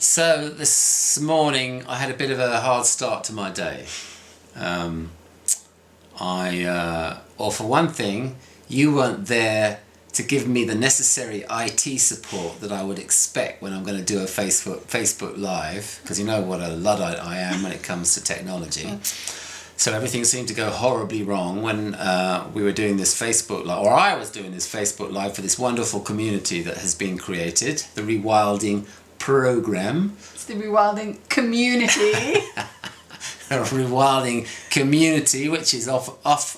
So this morning I had a bit of a hard start to my day. Or for one thing, you weren't there to give me the necessary IT support that I would expect when I'm going to do a Facebook Live, because you know what a Luddite I am when it comes to technology. So everything seemed to go horribly wrong when we were doing this Facebook Live, or I was doing this Facebook Live for this wonderful community that has been created, the Rewilding Program. It's the Rewilding Community. A Rewilding Community, which is up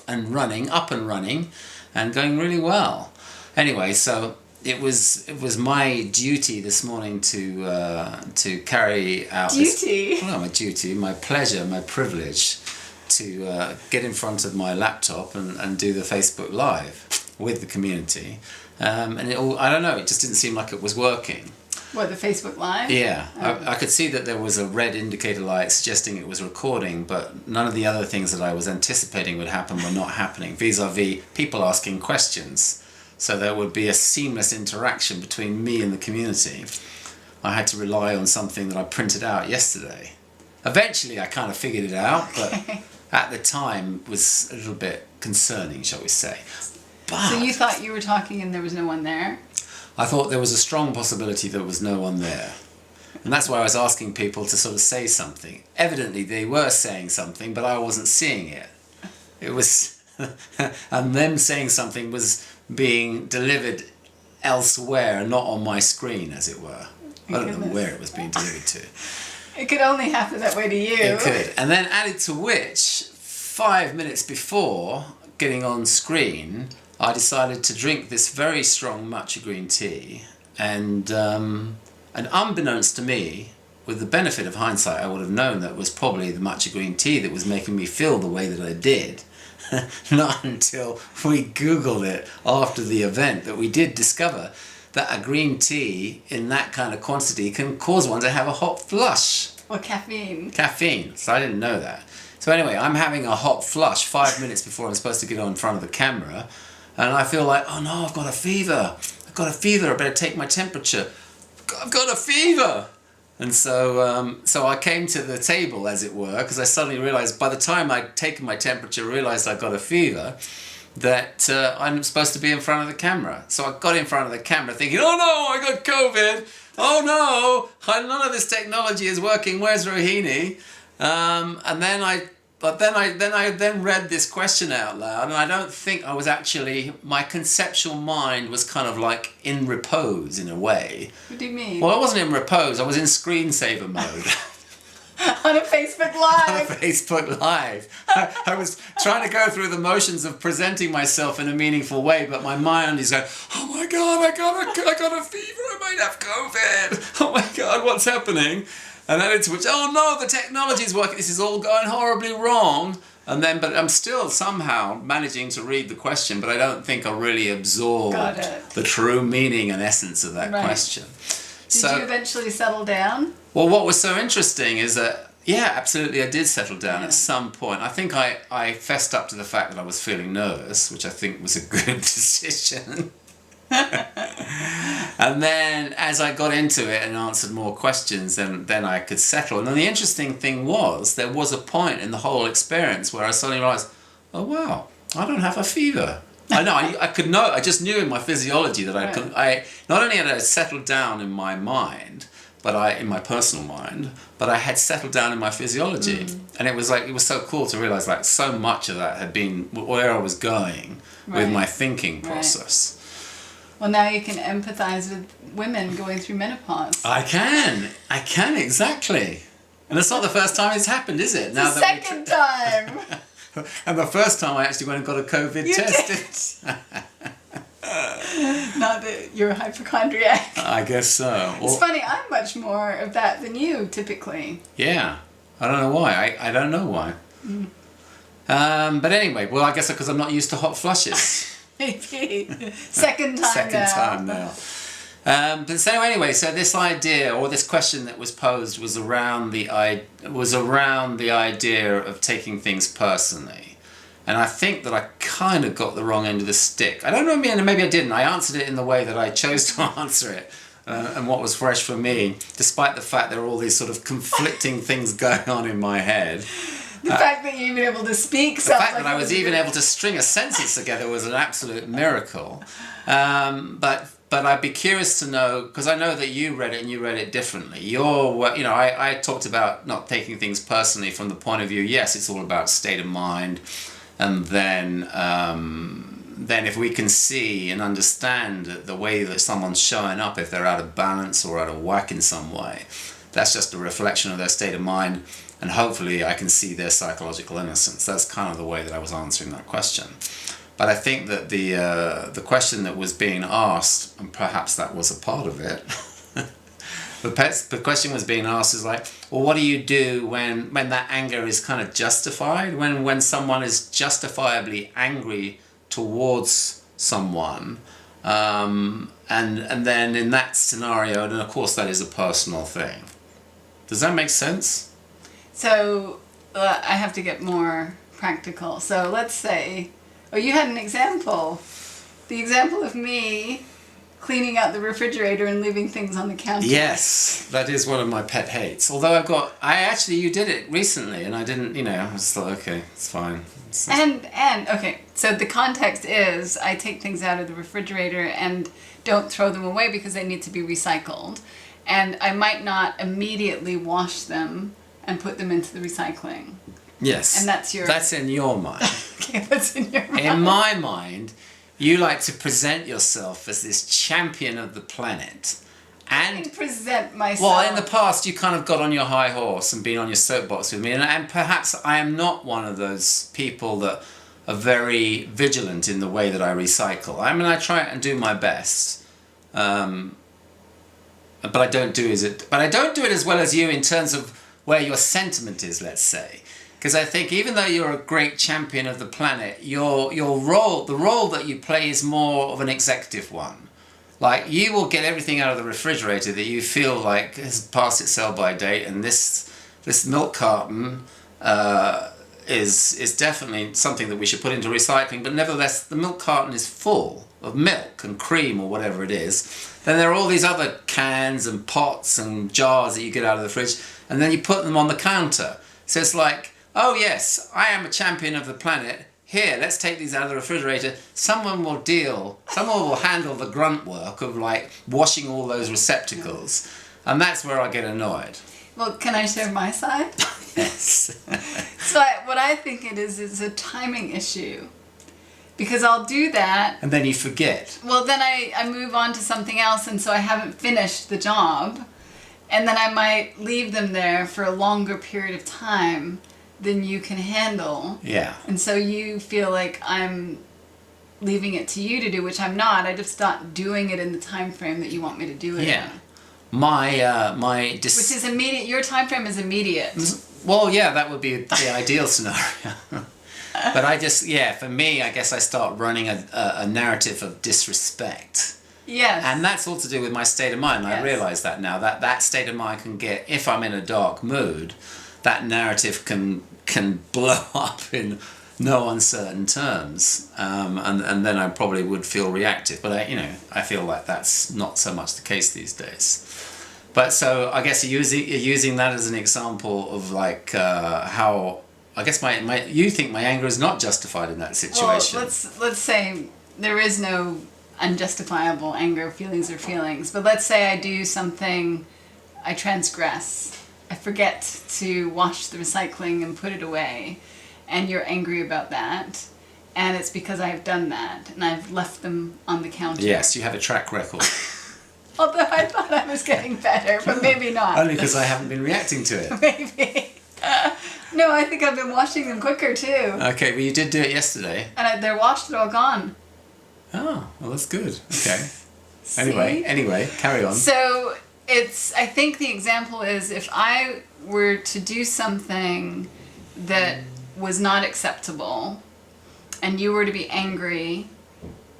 and running, and going really well. Anyway, so it was my duty this morning to carry out my pleasure, my privilege to get in front of my laptop and do the Facebook Live with the community. And I don't know, it just didn't seem like it was working. What, the Facebook Live? Yeah, I could see that there was a red indicator light suggesting it was recording, but none of the other things that I was anticipating would happen were not happening, vis-a-vis people asking questions. So there would be a seamless interaction between me and the community. I had to rely on something that I printed out yesterday. Eventually I kind of figured it out, but at the time it was a little bit concerning, shall we say. But so you thought you were talking and there was no one there? I thought there was a strong possibility there was no one there. And that's why I was asking people to sort of say something. Evidently they were saying something, but I wasn't seeing it. It was, and them saying something was being delivered elsewhere, not on my screen, as it were. I don't know where it was being delivered to. It could only happen that way to you. It could. And then added to which, 5 minutes before getting on screen, I decided to drink this very strong matcha green tea, and unbeknownst to me, with the benefit of hindsight, I would have known that it was probably the matcha green tea that was making me feel the way that I did. Not until we Googled it after the event that we did discover that a green tea in that kind of quantity can cause one to have a hot flush. Or caffeine. Caffeine, so I didn't know that. So anyway, I'm having a hot flush 5 minutes before I'm supposed to get on front of the camera. And I feel like, oh no, I've got a fever. I better take my temperature. I've got a fever. And so I came to the table, as it were, because I suddenly realized by the time I'd taken my temperature, realized I got a fever, that I'm supposed to be in front of the camera. So I got in front of the camera thinking, oh no, I got COVID. Oh no, none of this technology is working. Where's Rohini? And then I read this question out loud, and I don't think I was actually, my conceptual mind was kind of like in repose in a way. What do you mean? Well, I wasn't in repose, I was in screensaver mode. On a Facebook Live. On a Facebook Live. I was trying to go through the motions of presenting myself in a meaningful way, but my mind is going, oh my God, I got a fever, I might have COVID. Oh my God, what's happening? And then it's which, oh no, the technology is working, this is all going horribly wrong. And then, but I'm still somehow managing to read the question, but I don't think I really absorbed the true meaning and essence of that question. Did you eventually settle down? Well, what was so interesting is that, yeah, absolutely, I did settle down at some point. I think I fessed up to the fact that I was feeling nervous, which I think was a good decision. And then as I got into it and answered more questions, then I could settle. And then the interesting thing was, there was a point in the whole experience where I suddenly realized, oh wow, I don't have a fever. I know, I just knew in my physiology that I not only had I settled down in my mind, but in my personal mind, but I had settled down in my physiology. And it was so cool to realize like so much of that had been where I was going with my thinking process. Well, now you can empathize with women going through menopause. I can, exactly. And it's not the first time it's happened, is it? It's the second time. And the first time I actually went and got a COVID test. Not that you're a hypochondriac. I guess so. It's funny, I'm much more of that than you, typically. Yeah. I don't know why. I don't know why. But anyway, well, I guess because I'm not used to hot flushes. Second time now. But so anyway, so this idea or this question that was posed was around the idea of taking things personally, and I think that I kind of got the wrong end of the stick. I don't know, maybe I didn't. I answered it in the way that I chose to answer it, and what was fresh for me, despite the fact there were all these sort of conflicting things going on in my head. The fact that you're even able to speak. The fact that I was even able to string a sentence together was an absolute miracle. But I'd be curious to know, because I know that you read it and you read it differently. I talked about not taking things personally from the point of view, yes, it's all about state of mind, and then if we can see and understand the way that someone's showing up, if they're out of balance or out of whack in some way, that's just a reflection of their state of mind, and hopefully I can see their psychological innocence. That's kind of the way that I was answering that question. But I think that the question that was being asked, and perhaps that was a part of it, the question was being asked is like, well, what do you do when that anger is kind of justified? When someone is justifiably angry towards someone, and then in that scenario, and of course that is a personal thing. Does that make sense? So I have to get more practical. So let's say, you had an example. The example of me cleaning out the refrigerator and leaving things on the counter. Yes, that is one of my pet hates. Although you did it recently, and I didn't, I was like, okay, it's fine. And okay, so the context is I take things out of the refrigerator and don't throw them away because they need to be recycled. And I might not immediately wash them and put them into the recycling. Yes. And that's in your mind. Okay, that's in your mind. In my mind, you like to present yourself as this champion of the planet. I present myself. Well, in the past, you kind of got on your high horse and been on your soapbox with me, and perhaps I am not one of those people that are very vigilant in the way that I recycle. I mean, I try and do my best, but I don't do it. But I don't do it as well as you in terms of where your sentiment is, let's say. Because I think even though you're a great champion of the planet, the role that you play is more of an executive one. Like, you will get everything out of the refrigerator that you feel like has passed its sell-by date, and this milk carton is definitely something that we should put into recycling, but nevertheless the milk carton is full of milk and cream or whatever it is. Then there are all these other cans and pots and jars that you get out of the fridge, and then you put them on the counter. So it's like, oh yes, I am a champion of the planet. Here, let's take these out of the refrigerator. Someone will handle the grunt work of like washing all those receptacles. And that's where I get annoyed. Well, can I share my side? Yes. So what I think it is a timing issue. Because I'll do that. And then you forget. Well, then I move on to something else, and so I haven't finished the job. And then I might leave them there for a longer period of time than you can handle. Yeah. And so you feel like I'm leaving it to you to do, which I'm not. I just not doing it in the time frame that you want me to do it Yeah. in. Which is immediate. Your time frame is immediate. Well, yeah, that would be the ideal scenario. But for me, I guess I start running a narrative of disrespect. Yes. And that's all to do with my state of mind. Yes. I realise that now. That state of mind can get, if I'm in a dark mood, that narrative can blow up in no uncertain terms, and then I probably would feel reactive. But I feel like that's not so much the case these days. But so I guess you're using that as an example of like how I guess you think my anger is not justified in that situation. Well, let's say there is no unjustifiable anger, feelings are feelings. But let's say I do something, I transgress. I forget to wash the recycling and put it away, and you're angry about that, and it's because I've done that, and I've left them on the counter. Yes, you have a track record. Although I thought I was getting better, but maybe not. Only because I haven't been reacting to it. Maybe. No, I think I've been washing them quicker too. Okay, well you did do it yesterday. And they're washed, they're all gone. Oh, well that's good. Okay. Anyway, carry on. So I think the example is if I were to do something that was not acceptable and you were to be angry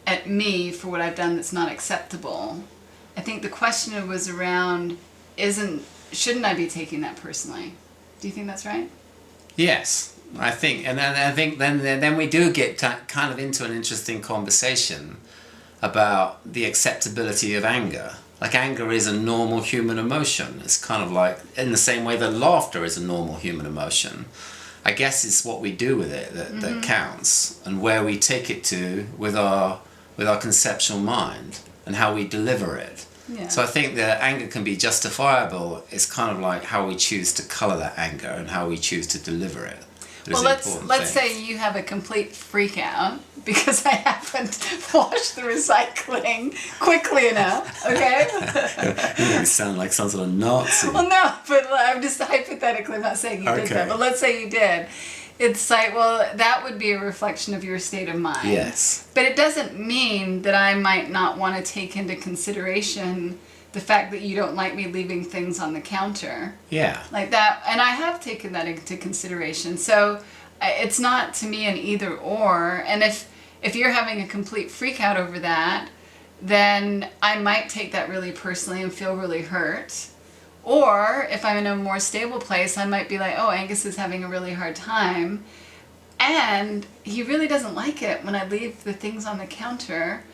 at me for what I've done that's not acceptable, I think the question was around shouldn't I be taking that personally? Do you think that's right? Yes, I think, and then we do get kind of into an interesting conversation about the acceptability of anger. like anger is a normal human emotion. It's kind of like in the same way that laughter is a normal human emotion. I guess it's what we do with it that counts, and where we take it to with our conceptual mind and how we deliver it. Yeah. So I think that anger can be justifiable. It's kind of like how we choose to colour that anger and how we choose to deliver it. Well, let's say you have a complete freak out because I haven't washed the recycling quickly enough, okay? You sound like some sort of Nazi. Well, no, but I'm just hypothetically, I'm not saying you did that, but let's say you did. It's like, well, that would be a reflection of your state of mind. Yes. But it doesn't mean that I might not want to take into consideration the fact that you don't like me leaving things on the counter. Yeah. Like that, and I have taken that into consideration. So it's not to me an either or. And if you're having a complete freak out over that, then I might take that really personally and feel really hurt. Or if I'm in a more stable place, I might be like, oh, Angus is having a really hard time. And he really doesn't like it when I leave the things on the counter.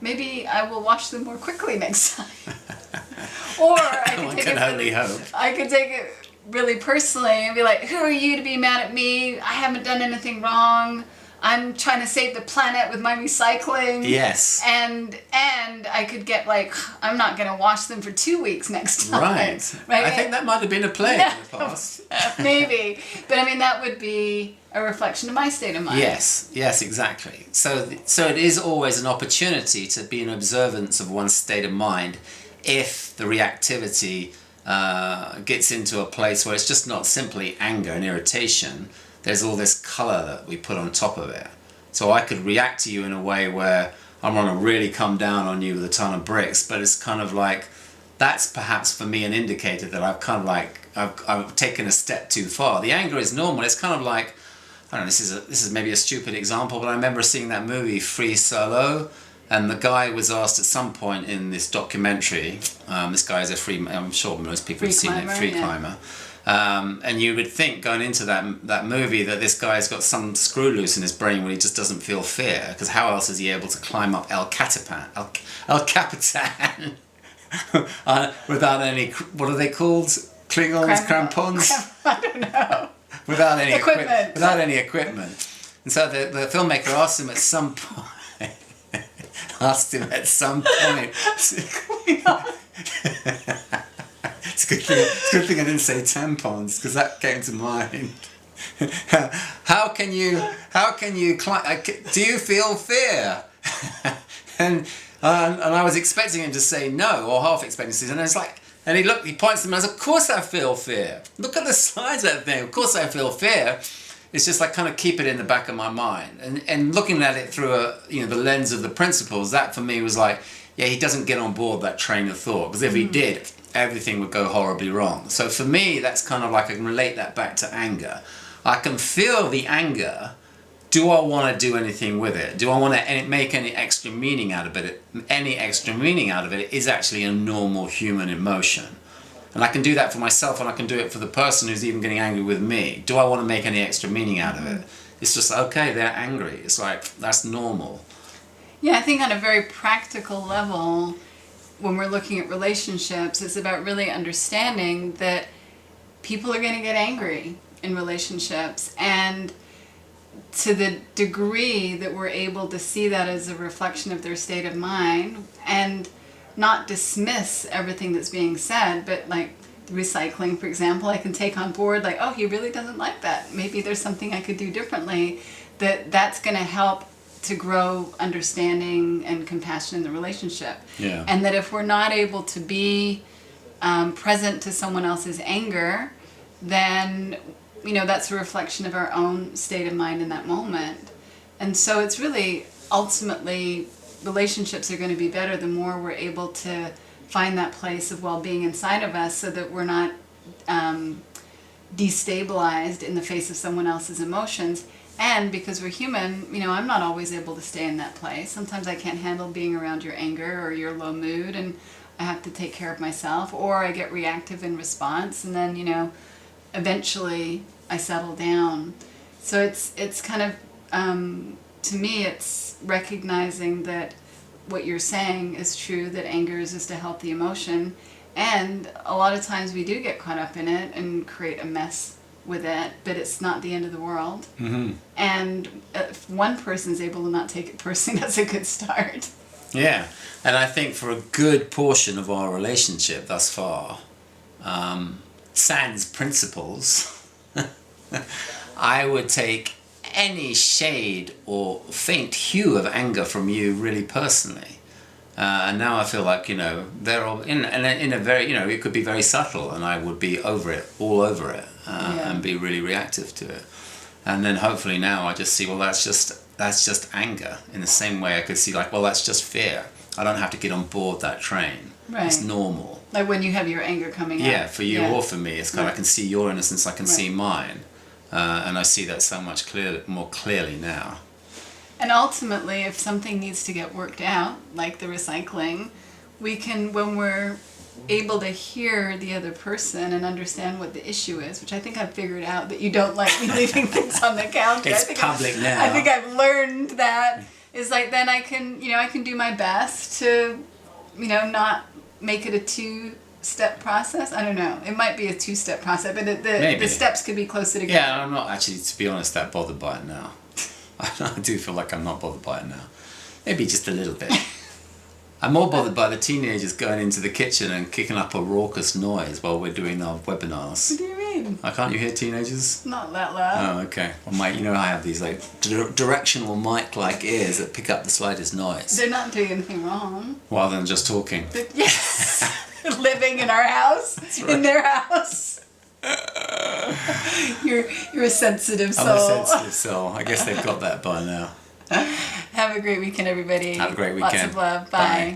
Maybe I will wash them more quickly next time. Or I could take it really personally and be like, who are you to be mad at me? I haven't done anything wrong. I'm trying to save the planet with my recycling. Yes. And I could get like, I'm not going to wash them for 2 weeks next time. Right. I think that might have been a play in the past. Maybe. But I mean, that would be a reflection of my state of mind. Yes, exactly. So it is always an opportunity to be in observance of one's state of mind if the reactivity gets into a place where it's just not simply anger and irritation. There's all this colour that we put on top of it. So I could react to you in a way where I want to really come down on you with a ton of bricks, but it's kind of like, that's perhaps for me an indicator that I've kind of like, I've taken a step too far. The anger is normal. It's kind of like, I don't know, this is maybe a stupid example, but I remember seeing that movie Free Solo, and the guy was asked at some point in this documentary, this guy is I'm sure most people have seen it, free climber. And you would think going into that movie that this guy's got some screw loose in his brain where he just doesn't feel fear, because how else is he able to climb up El Capitan without any, what are they called? Cling-ons, crampons? I don't know. Without any equipment. And so the filmmaker asked him at some point, It's a good thing I didn't say tampons, because that came to mind. How can you climb? Do you feel fear? and I was expecting him to say no, or half expecting to say, and it's like, and he points to me and says, of course I feel fear. Look at the size of that thing. Of course I feel fear. It's just like kind of keep it in the back of my mind, and looking at it through the lens of the principles. That for me was like, yeah, he doesn't get on board that train of thought, because if he did, everything would go horribly wrong. So for me, that's kind of like, I can relate that back to anger. I can feel the anger. Do I want to do anything with it? Do I want to make any extra meaning out of it? Any extra meaning out of it is actually a normal human emotion. And I can do that for myself, and I can do it for the person who's even getting angry with me. Do I want to make any extra meaning out of it? It's just, okay, they're angry. It's like, that's normal. Yeah, I think on a very practical level, when we're looking at relationships, it's about really understanding that people are going to get angry in relationships. And to the degree that we're able to see that as a reflection of their state of mind and not dismiss everything that's being said, but like the recycling, for example, I can take on board like, oh, he really doesn't like that. Maybe there's something I could do differently. That's going to help to grow understanding and compassion in the relationship. Yeah. And that if we're not able to be present to someone else's anger, then that's a reflection of our own state of mind in that moment. And so it's really ultimately, relationships are going to be better the more we're able to find that place of well-being inside of us, so that we're not destabilized in the face of someone else's emotions. And because we're human, I'm not always able to stay in that place. Sometimes I can't handle being around your anger or your low mood, and I have to take care of myself, or I get reactive in response, and then eventually I settle down. So it's kind of, to me, it's recognizing that what you're saying is true, that anger is just a healthy emotion. And a lot of times we do get caught up in it and create a mess with it, but it's not the end of the world. Mm-hmm. And if one person's able to not take it personally, that's a good start. Yeah, and I think for a good portion of our relationship thus far, sans principles, I would take any shade or faint hue of anger from you really personally. And now I feel like, they're all in a very, it could be very subtle, and I would be all over it, and be really reactive to it. And then hopefully now I just see, well, that's just anger. In the same way I could see, like, well, that's just fear. I don't have to get on board that train. Right. It's normal. Like when you have your anger coming out. Yeah, for you or for me. It's kind of, I can see your innocence, I can see mine. And I see that so much more clearly now. And ultimately, if something needs to get worked out, like the recycling, we can, when we're able to hear the other person and understand what the issue is, which I think I've figured out that you don't like me leaving things on the counter. It's public now. I think I've learned that. Is like, then I can do my best to, not make it a two-step process. I don't know. It might be a two-step process, but the steps could be closer together. Yeah, I'm not actually, to be honest, that bothered by it now. I do feel like I'm not bothered by it now. Maybe just a little bit. I'm more bothered by the teenagers going into the kitchen and kicking up a raucous noise while we're doing our webinars. What do you mean? Can't you hear teenagers? Not that loud. Oh, okay. Well, I have these like directional mic-like ears that pick up the slightest noise. They're not doing anything wrong. Rather than just talking. Yes. Living in our house. Right. In their house. You're a sensitive soul. I'm a sensitive soul. I guess they've got that by now. Have a great weekend, everybody. Have a great weekend. Lots of love. Bye. Bye.